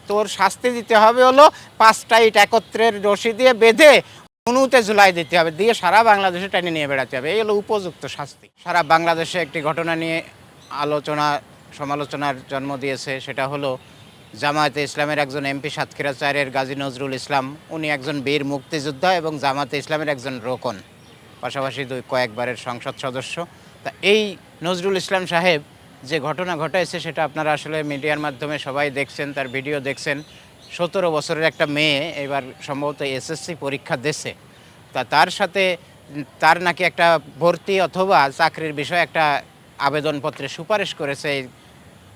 তোর শাস্তি দিতে হবে হলো 5টা ইট একত্রের রশি দিয়ে বেঁধে উনুতে ঝুলাই দিতে হবে, দিয়ে সারা বাংলাদেশে টেনে নিয়ে বেড়াতে হবে। এই হলো উপযুক্ত শাস্তি। সারা বাংলাদেশে একটি ঘটনা নিয়ে আলোচনা সমালোচনার জন্ম দিয়েছে, সেটা হলো জামায়াতে ইসলামের একজন এমপি সাতক্ষীরা 4-এর গাজী নজরুল ইসলাম। উনি একজন বীর মুক্তিযোদ্ধা এবং জামায়াতে ইসলামের একজন রোকন, পাশাপাশি কয়েকবারের সংসদ সদস্য। তা এই নজরুল ইসলাম সাহেব যে ঘটনা ঘটাইছে সেটা আপনারা আসলে মিডিয়ার মাধ্যমে সবাই দেখছেন, তার ভিডিও দেখছেন। 17 বছরের একটা মেয়ে এবার সম্ভবত এসএসসি পরীক্ষা দিয়েছে, তা তার সাথে তার নাকি একটা ভর্তি অথবা চাকরির বিষয়ে একটা আবেদনপত্রে সুপারিশ করেছে এই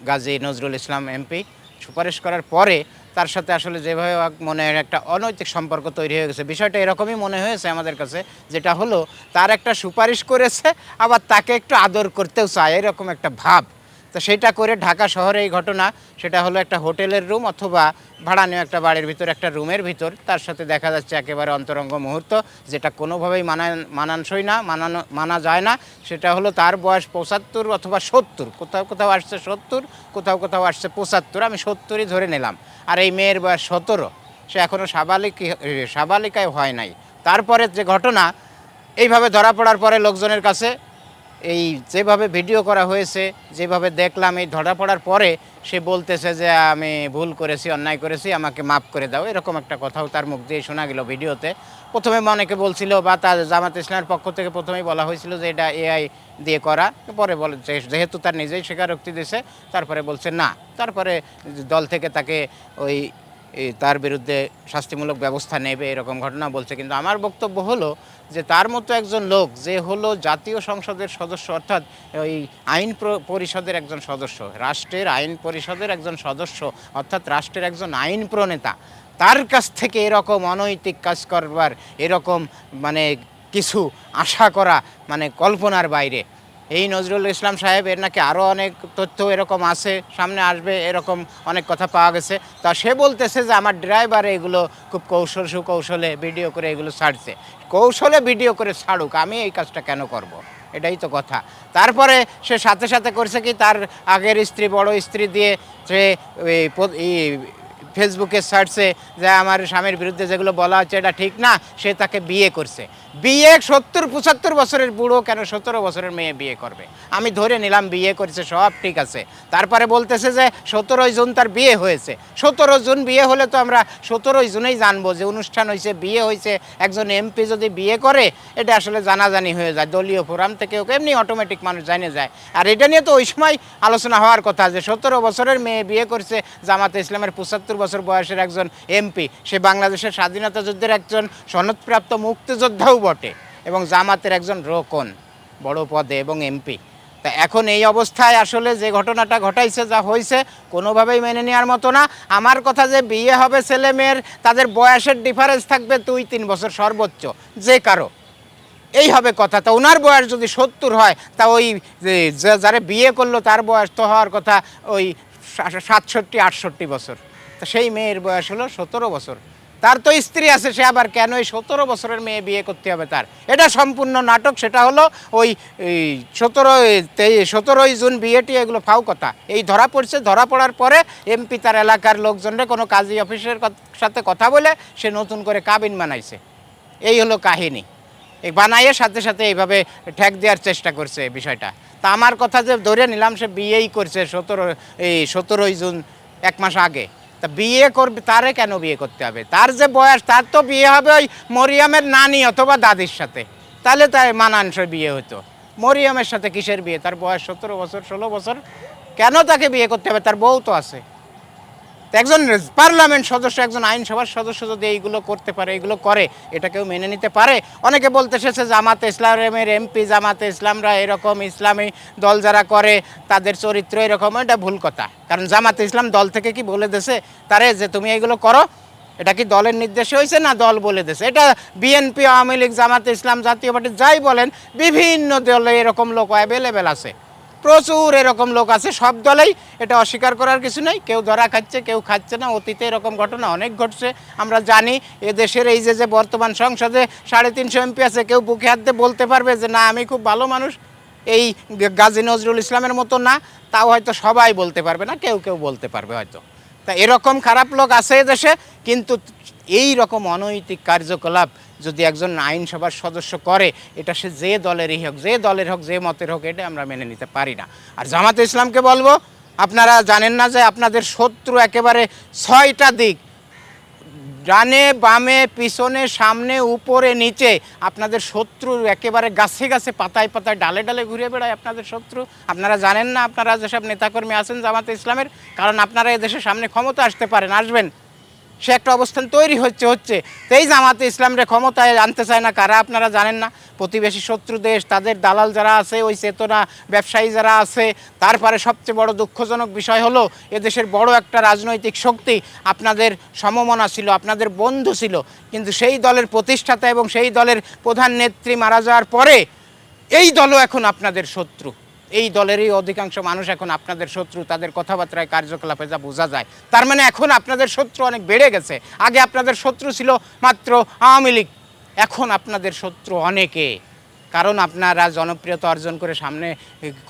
গাজী নজরুল ইসলাম এমপি। সুপারিশ করার পরে তার সাথে আসলে যেভাবে মনে একটা অনৈতিক সম্পর্ক তৈরি হয়ে গেছে, বিষয়টা এরকমই মনে হয়েছে আমাদের কাছে, যেটা হলো তার একটা সুপারিশ করেছে আবার তাকে একটু আদর করতেও চায়, এরকম একটা ভাব। তো সেটা করে ঢাকা শহরে এই ঘটনা, সেটা হলো একটা হোটেলের রুম অথবা ভাড়া নেওয়া একটা বাড়ির ভিতর একটা রুমের ভিতর তার সাথে দেখা যাচ্ছে একেবারে অন্তরঙ্গ মুহূর্ত, যেটা কোনোভাবেই মানানসই না, মানা যায় না। সেটা হলো তার বয়স 75 অথবা 70, কোথাও কোথাও আসছে 70, কোথাও কোথাও আসছে 75, আমি 70ই ধরে নিলাম। আর এই মেয়ের বয়স 17, সে এখনও সাবালিকায় হয় নাই। তারপরে যে ঘটনা, এইভাবে ধরা পড়ার পরে লোকজনের কাছে এই যেভাবে ভিডিও করা হয়েছে, যেভাবে দেখলাম, এই ধরা পড়ার পরে সে বলতেছে যে আমি ভুল করেছি, অন্যায় করেছি, আমাকে মাফ করে দাও, এরকম একটা কথাও তার মুখ দিয়ে শোনা গেল ভিডিওতে। প্রথমে অনেকে বলছিল, বা তার জামাত ইসলামের পক্ষ থেকে প্রথমেই বলা হয়েছিল যে এটা এআই দিয়ে করা, পরে বলে যেহেতু তার নিজেই স্বীকারোক্তি দিয়েছে, তারপরে বলছে না, তারপরে দল থেকে তাকে ওই তার বিরুদ্ধে শাস্তিমূলক ব্যবস্থা নেবে, এরকম ঘটনা বলছে। কিন্তু আমার বক্তব্য হলো যে তার মতো একজন লোক, যে হলো জাতীয় সংসদের সদস্য, অর্থাৎ ওই আইন পরিষদের একজন সদস্য, রাষ্ট্রের আইন পরিষদের একজন সদস্য, অর্থাৎ রাষ্ট্রের একজন আইন প্রণেতা, তার কাছ থেকে এরকম অনৈতিক কাজ করবার, এরকম মানে কিছু আশা করা মানে কল্পনার বাইরে। এই নজরুল ইসলাম সাহেব এর নাকি আরও অনেক তথ্য এরকম আছে, সামনে আসবে, এরকম অনেক কথা পাওয়া গেছে। তা সে বলতেছে যে আমার ড্রাইভার এগুলো খুব সুকৌশলে ভিডিও করে এগুলো ছাড়ছে। কৌশলে ভিডিও করে ছাড়ুক, আমি এই কাজটা কেন করব? এটাই তো কথা। তারপরে সে সাথে সাথে করছে কি, তার আগের স্ত্রী, বড় স্ত্রী দিয়ে সে ফেসবুকে সার্চে যে আমার স্বামীর বিরুদ্ধে যেগুলো বলা হচ্ছে এটা ঠিক না, সে তাকে বিয়ে করছে। বিয়ে 70-75 বছরের বুড়ো কেন 17 বছরের মেয়ে বিয়ে করবে? আমি ধরে নিলাম বিয়ে করেছে, সব ঠিক আছে। তারপরে বলতেছে যে 17 জুন তার বিয়ে হয়েছে। 17 জুন বিয়ে হলে তো আমরা 17 জুনেই জানবো যে অনুষ্ঠান হয়েছে, বিয়ে হয়েছে। একজন এমপি যদি বিয়ে করে এটা আসলে জানাজানি হয়ে যায়, দলীয় ফোরাম থেকে ওকে এমনি অটোমেটিক মানুষ জানে যায়। আর এটা নিয়ে তো ওই সময় আলোচনা হওয়ার কথা যে 17 বছরের মেয়ে বিয়ে করছে জামাতে ইসলামের 75 বছর বয়সের একজন এমপি। সে বাংলাদেশের স্বাধীনতা যুদ্ধের একজন সনদপ্রাপ্ত মুক্তিযোদ্ধাও বটে এবং জামাতের একজন রোকন, বড় পদে এবং এমপি। তা এখন এই অবস্থায় আসলে যে ঘটনাটা ঘটাইছে, যা হয়েছে, কোনোভাবেই মেনে নেওয়ার মতো না। আমার কথা যে বিয়ে হবে ছেলে মেয়ের, তাদের বয়সের ডিফারেন্স থাকবে 2-3 বছর সর্বোচ্চ, যে কারো এই হবে কথা। তা ওনার বয়স যদি 70 হয়, তা ওই যারা বিয়ে করলো তার বয়স তো হওয়ার কথা ওই 67-68 বছর। তা সেই মেয়ের বয়স হলো 17 বছর। তার তো স্ত্রী আছে, সে আবার কেন এই 17 বছরের মেয়ে বিয়ে করতে হবে তার? এটা সম্পূর্ণ নাটক। সেটা হলো ওই 17 জুন বিয়েটি, এগুলো ফাও কথা। এই ধরা পড়ছে, ধরা পড়ার পরে এমপি তার এলাকার লোকজনরে কোনো কাজী অফিসের সাথে কথা বলে সে নতুন করে কাবিন বানাইছে। এই হলো কাহিনী। এই বানাইয়ে সাথে সাথে এইভাবে ঠেক দেওয়ার চেষ্টা করছে বিষয়টা। তা আমার কথা যে ধরে নিলাম সে বিয়েই করছে 17 জুন, 1 মাস আগে। তা বিয়ে করবে, তারে কেন বিয়ে করতে হবে? তার যে বয়স, তার তো বিয়ে হবে ওই মরিয়মের নানি অথবা দাদির সাথে, তাহলে তাই মানানসই বিয়ে হতো। মরিয়মের সাথে কিসের বিয়ে? তার বয়স 17 বছর, 16 বছর, কেন তাকে বিয়ে করতে হবে? তার বউ তো আছে। একজন পার্লামেন্ট সদস্য, একজন আইনসভার সদস্য যদি এইগুলো করতে পারে, এইগুলো করে, এটা কেউ মেনে নিতে পারে? অনেকে বলতে এসেছে জামাতে ইসলামের এমপি, জামাতে ইসলামরা এরকম, ইসলামী দল যারা করে তাদের চরিত্র এরকম। এটা ভুল কথা। কারণ জামাতে ইসলাম দল থেকে কি বলে দেছে তারে যে তুমি এইগুলো করো? এটা কি দলের নির্দেশে হয়েছে না দল বলে দেছে? এটা বিএনপি, আওয়ামী লীগ, জামাতে ইসলাম, জাতীয় পার্টি যাই বলেন, বিভিন্ন দলে এরকম লোক অ্যাভেলেবেল আছে, প্রচুর এরকম লোক আছে সব দলেই। এটা অস্বীকার করার কিছু নেই। কেউ ধরা খাচ্ছে, কেউ খাচ্ছে না। অতীতে এরকম ঘটনা অনেক ঘটছে, আমরা জানি। এদেশের এই যে বর্তমান সংসদে 350 এমপি আছে, কেউ বুকে হাত দিয়ে বলতে পারবে যে না আমি খুব ভালো মানুষ? এই গাজী নজরুল ইসলামের মতো না, তাও হয়তো সবাই বলতে পারবে না, কেউ কেউ বলতে পারবে হয়তো। তা এরকম খারাপ লোক আছে দেশে, কিন্তু এই রকম অনৈতিক কার্যকলাপ যদি একজন আইনসভার সদস্য করে, এটা সে যে দলেরই হোক, যে দলের হোক, যে মতের হোক, এটা আমরা মেনে নিতে পারি না। আর জামাতে ইসলামকে বলবো, আপনারা জানেন না যে আপনাদের শত্রু একেবারে 6টা দিক, ডানে বামে পিছনে সামনে উপরে নিচে, আপনাদের শত্রু একেবারে গাছে গাছে পাতায় পাতায় ডালে ডালে ঘুরে বেড়ায় আপনাদের শত্রু। আপনারা জানেন না, আপনারা যেসব নেতাকর্মী আছেন জামাতে ইসলামের, কারণ আপনারা এদেশের সামনে ক্ষমতা আসতে পারেন, আসবেন, সে একটা অবস্থান তৈরি হচ্ছে এই জামাতে ইসলামরে ক্ষমতায় আনতে চায় না কারা, আপনারা জানেন না? প্রতিবেশী শত্রু দেশ, তাদের দালাল যারা আছে, ওই চেতনা ব্যবসায়ী যারা আছে। তারপরে সবচেয়ে বড় দুঃখজনক বিষয় হলো, এদেশের বড় একটা রাজনৈতিক শক্তি আপনাদের সমমনা ছিল, আপনাদের বন্ধু ছিল, কিন্তু সেই দলের প্রতিষ্ঠাতা এবং সেই দলের প্রধান নেত্রী মারা যাওয়ার পরে এই দলও এখন আপনাদের শত্রু। এই দলেরই অধিকাংশ মানুষ এখন আপনাদের শত্রু, তাদের কথাবার্তায় কার্যকলাপে যা বোঝা যায়। তার মানে এখন আপনাদের শত্রু অনেক বেড়ে গেছে। আগে আপনাদের শত্রু ছিল মাত্র আওয়ামী লীগ, এখন আপনাদের শত্রু অনেকে, কারণ আপনারা জনপ্রিয়তা অর্জন করে সামনে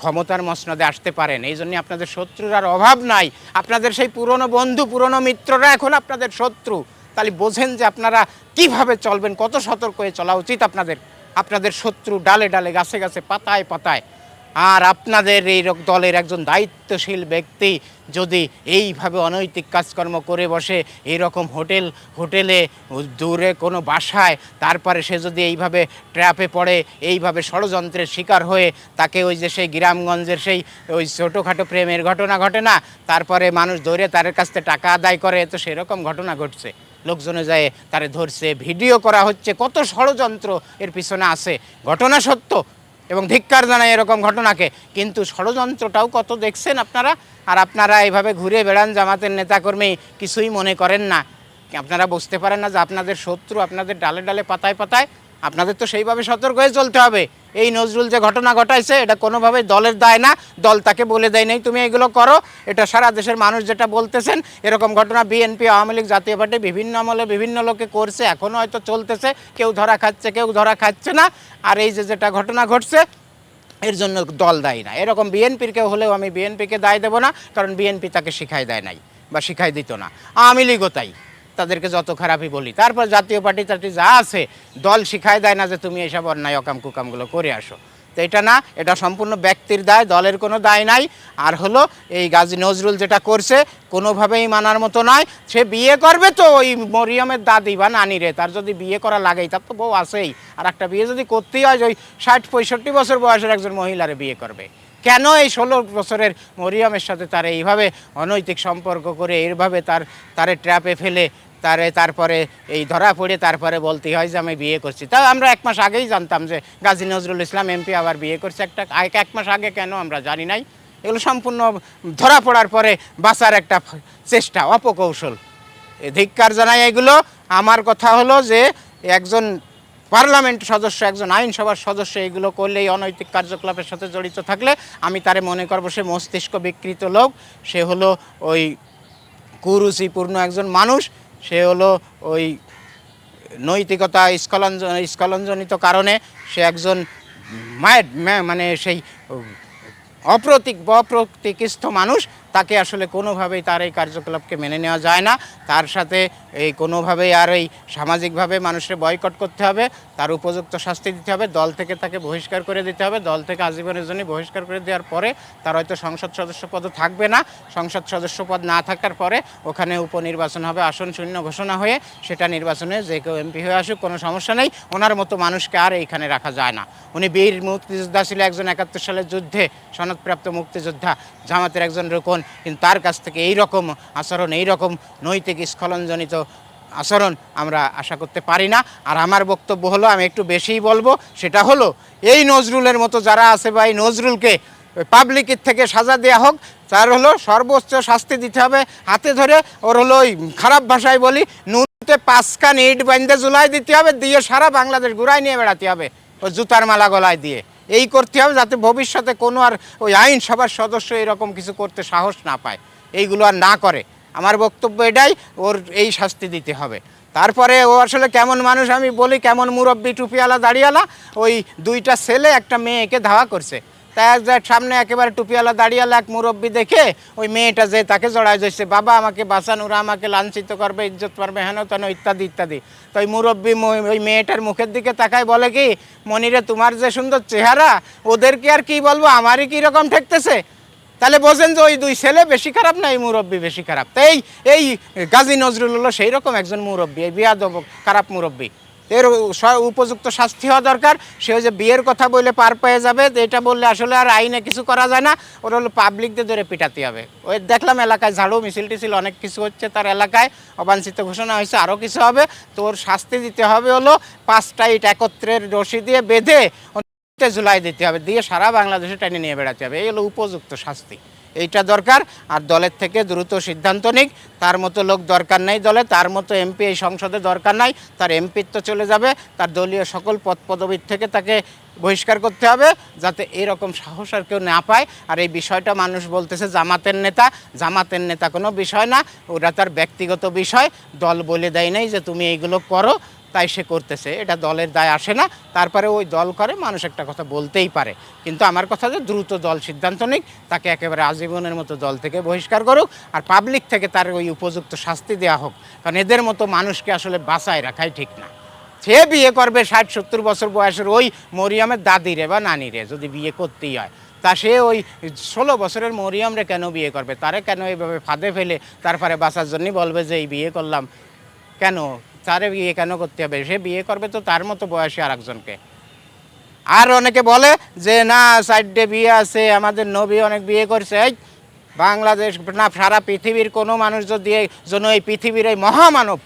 ক্ষমতার মসনদে আসতে পারেন, এই জন্য আপনাদের শত্রুর আর অভাব নাই। আপনাদের সেই পুরনো বন্ধু, পুরনো মিত্ররা এখন আপনাদের শত্রু। তাহলে বোঝেন যে আপনারা কিভাবে চলবেন, কত সতর্ক হয়ে চলা উচিত আপনাদের। আপনাদের শত্রু ডালে ডালে, গাছে গাছে, পাতায় পাতায়। আর আপনাদের এই দলের একজন দায়িত্বশীল ব্যক্তি যদি এইভাবে অনৈতিক কাজকর্ম করে বসে, এইরকম হোটেলে দূরে কোনো বাসায়, তারপরে সে যদি এইভাবে ট্র্যাপে পড়ে, এইভাবে ষড়যন্ত্রের শিকার হয়ে, তাকে ওই যে সেই গ্রামগঞ্জের সেই ওই ছোটোখাটো প্রেমের ঘটনা ঘটে না, তারপরে মানুষ ধরে তার কাছ থেকে টাকা আদায় করে, তো সেরকম ঘটনা ঘটছে, লোকজনে যায় তারে ধরছে, ভিডিও করা হচ্ছে, কত ষড়যন্ত্র এর পিছনে আছে। ঘটনা সত্য এবং ধিক্কার জানায় এরকম ঘটনাকে, কিন্তু ষড়যন্ত্রটাও কত দেখছেন আপনারা। আর আপনারা এইভাবে ঘুরে বেড়ান, জামাতের নেতাকর্মী কিছুই মনে করেন না। আপনারা বুঝতে পারেন না যে আপনাদের শত্রু আপনাদের ডালে ডালে পাতায় পাতায়। আপনাদের তো সেইভাবে সতর্ক হয়ে চলতে হবে। এই নজরুল যে ঘটনা ঘটাইছে, এটা কোনোভাবেই দলের দায় না, দল তাকে বলে দেয় নাই তুমি এগুলো করো, এটা সারা দেশের মানুষ যেটা বলতেছেন। এরকম ঘটনা বিএনপি, আওয়ামী লীগ, জাতীয় পার্টি বিভিন্ন আমলে বিভিন্ন লোকে করছে, এখনও হয়তো চলতেছে, কেউ ধরা খাচ্ছে, কেউ ধরা খাচ্ছে না। আর এই যে যেটা ঘটনা ঘটছে, এর জন্য দল দায়ী না। এরকম বিএনপির কেউ হলেও আমি বিএনপিকে দায় দেবো না, কারণ বিএনপি তাকে শিখাই দেয় নাই বা শিখাই দিত না। আওয়ামী লীগও তাই, তাদেরকে যত খারাপই বলি। তারপর জাতীয় পার্টি টার্টি যা আছে, দল শিখায় দেয় না যে তুমি এইসব অন্যায় অকাম কুকামগুলো করে আসো। তো এটা না, এটা সম্পূর্ণ ব্যক্তির দায়, দলের কোনো দায় নাই। আর হলো এই গাজী নজরুল যেটা করছে, কোনোভাবেই মানার মতো নয়। সে বিয়ে করবে তো ওই মরিয়মের দাদি বা নানিরে, তার যদি বিয়ে করা লাগেই, তার তো বউ আছেই, আর একটা বিয়ে যদি করতেই হয় ওই 60-65 বছর বয়সের একজন মহিলারে বিয়ে করবে। কেন এই 16 বছরের মরিয়মের সাথে তার এইভাবে অনৈতিক সম্পর্ক করে, এইভাবে তারে ট্র্যাপে ফেলে, তারপরে এই ধরা পড়ে তারপরে বলতে হয় যে আমি বিয়ে করছি। তাও আমরা 1 মাস আগেই জানতাম যে গাজী নজরুল ইসলাম এমপি আবার বিয়ে করছে। 1 মাস আগে কেন আমরা জানি নাই? এগুলো সম্পূর্ণ ধরা পড়ার পরে বাঁচার একটা চেষ্টা, অপকৌশল। ধিক্কার জানাই এগুলো। আমার কথা হলো যে একজন পার্লামেন্ট সদস্য, একজন আইনসভার সদস্য এগুলো করলে, এই অনৈতিক কার্যকলাপের সাথে জড়িত থাকলে, আমি তারে মনে করবো সে মস্তিষ্ক বিকৃত লোক, সে হলো ওই কুরুচিপূর্ণ একজন মানুষ, সে হলো ওই নৈতিকতা স্খলনজনিত কারণে সে একজন মানে সেই অপ্রতিষ্ঠ মানুষ। তাকে আসলে কোনোভাবেই তার এই কার্যকলাপকে মেনে নেওয়া যায় না। তার সাথে এই কোনোভাবেই আর এই সামাজিকভাবে মানুষের বয়কট করতে হবে, তার উপযুক্ত শাস্তি দিতে হবে, দল থেকে তাকে বহিষ্কার করে দিতে হবে। দল থেকে আজীবনের জন্য বহিষ্কার করে দেওয়ার পরে তার হয়তো সংসদ সদস্য পদও থাকবে না। সংসদ সদস্য পদ না থাকার পরে ওখানে উপনির্বাচন হবে, আসন শূন্য ঘোষণা হয়ে, সেটা নির্বাচনে যে কেউ এমপি হয়ে আসুক, কোনো সমস্যা নেই। ওনার মতো মানুষকে আর এইখানে রাখা যায় না। উনি বীর মুক্তিযোদ্ধা ছিল, একজন 71 সালের যুদ্ধে সনদপ্রাপ্ত মুক্তিযোদ্ধা, জামাতের একজন রোকন, কিন্তু তার কাছ থেকে এই রকম আচরণ, এই রকম নৈতিক স্খলনজনিত আচরণ আমরা আশা করতে পারি না। আর আমার বক্তব্য হলো, আমি একটু বেশিই বলবো, সেটা হলো এই নজরুলের মতো যারা আছে, বা এই নজরুলকে পাবলিকের থেকে সাজা দেওয়া হোক, তার হলো সর্বোচ্চ শাস্তি দিতে হবে। হাতে ধরে ওর হলো ওই খারাপ ভাষায় বলি, নুনতে 5 কান ইট বান্ধে জুলাই দিতে হবে, দিয়ে সারা বাংলাদেশ ঘুরাই নিয়ে বেড়াতে হবে ও জুতার মালা গলায় দিয়ে। এই করতে হবে যাতে ভবিষ্যতে কোনো আর ওই আইনসভার সদস্য এরকম কিছু করতে সাহস না পায়, এইগুলো আর না করে। আমার বক্তব্য এটাই, ওর এই শাস্তি দিতে হবে। তারপরে ও আসলে কেমন মানুষ আমি বলি, কেমন মুরব্বি, টুপিওয়ালা, দাড়িওয়ালা, ওই 2টা ছেলে একটা মেয়েকে ধাওয়া করছে। তা তা এক যায় সামনে একেবারে টুপিওয়ালা দাড়িওয়ালা এক মুরব্বী দেখে ওই মেয়েটা যে তাকে জড়ায় যাচ্ছে, বাবা আমাকে বাঁচান, ওরা আমাকে লাঞ্ছিত করবে, ইজ্জত করবে, হেন তেন ইত্যাদি ইত্যাদি। তো ওই মুরব্বী ওই মেয়েটার মুখের দিকে তাকায় বলে কি, মনিরে তোমার যে সুন্দর চেহারা, ওদেরকে আর কি বলবো, আমারই কী রকম ঠেকতেছে। তাহলে বোঝেন যে ওই দুই ছেলে বেশি খারাপ না এই মুরব্বী বেশি খারাপ। তাই এই গাজী নজরুল হলো সেই রকম একজন মুরব্বী, এই বিয়াদব খারাপ মুরব্বী। এর উপযুক্ত শাস্তি হওয়া দরকার। সে যে বিয়ের কথা বলে পার পেয়ে যাবে, এটা বললে আসলে আর আইনে কিছু করা যায় না, ওরা হলো পাবলিকদের ধরে পিটাতে হবে। ওই দেখলাম এলাকায় ঝাড়ু মিছিল টিছিল অনেক কিছু হচ্ছে, তার এলাকায় অবাঞ্ছিত ঘোষণা হয়েছে, আরও কিছু হবে। তো ওর শাস্তি দিতে হবে হলো 5টা ইট একত্রের রশি দিয়ে বেঁধে ঝুলাই দিতে হবে, দিয়ে সারা বাংলাদেশে টেনে নিয়ে বেড়াতে হবে। এই হলো উপযুক্ত শাস্তি, এইটা দরকার। আর দলের থেকে দ্রুত সিদ্ধান্ত নিক, তার মতো লোক দরকার নেই দলে, তার মতো এমপি এই সংসদে দরকার নাই, তার এমপিত্ব চলে যাবে, তার দলীয় সকল পদ পদবীর থেকে তাকে বহিষ্কার করতে হবে, যাতে এরকম সাহস আর কেউ না পায়। আর এই বিষয়টা মানুষ বলতেছে জামাতের নেতা, জামাতের নেতা কোনো বিষয় না, ওটা তার ব্যক্তিগত বিষয়, দল বলে দেয় নাই যে তুমি এইগুলো করো, তাই সে করতেছে, এটা দলের দায় আসে না। তারপরে ওই দল করে, মানুষ একটা কথা বলতেই পারে, কিন্তু আমার কথা যে দ্রুত দল সিদ্ধান্ত নিক, তাকে একেবারে আজীবনের মতো দল থেকে বহিষ্কার করুক, আর পাবলিক থেকে তার ওই উপযুক্ত শাস্তি দেওয়া হোক। কারণ এদের মতো মানুষকে আসলে বাঁচায় রাখাই ঠিক না। সে বিয়ে করবে 60-70 বছর বয়সের ওই মরিয়মের দাদিরে বা নানিরে, যদি বিয়ে করতেই হয়, তা সে ওই 16 বছরের মরিয়মরে কেন বিয়ে করবে? তারে কেন এইভাবে ফাঁদে ফেলে তারপরে বাঁচার জন্যই বলবে যে এই বিয়ে করলাম? কেন তারে বিয়ে কেন করতে হবে? সে বিয়ে করবে তো তার মতো বয়সী আর একজনকে। আর অনেকে বলে যে না সাইডে বিয়ে আছে, আমাদের নবী অনেক বিয়ে করছে। এই বাংলাদেশ না, সারা পৃথিবীর কোনো মানুষ যদি জন্য এই পৃথিবীর এই মহামানব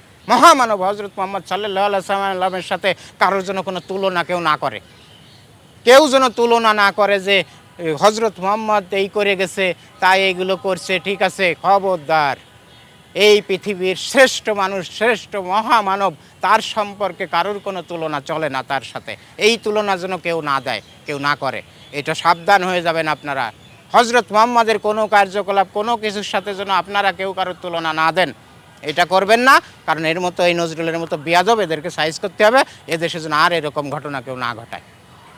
হজরত মোহাম্মদ সাল্লাল্লাহু আলাইহি সাল্লামের সাথে কারোর জন্য কোনো তুলনা কেউ না করে, কেউ যেন তুলনা না করে যে হজরত মোহাম্মদ এই করে গেছে তাই এইগুলো করছে, ঠিক আছে, খবরদার। এই পৃথিবীর শ্রেষ্ঠ মানুষ, শ্রেষ্ঠ মহামানব, তার সম্পর্কে কারোর কোনো তুলনা চলে না তার সাথে। এই তুলনা যেন কেউ না দেয়, কেউ না করে, এটা সাবধান হয়ে যাবেন আপনারা। হজরত মুহাম্মদের কোনো কার্যকলাপ, কোনো কিছুর সাথে যেন আপনারা কেউ কারোর তুলনা না দেন, এটা করবেন না। কারণ এর মতো এই নজরুলের মতো বিয়াদব, এদেরকে সাইজ করতে হবে, এদেশে যেন আর এরকম ঘটনা কেউ না ঘটায়।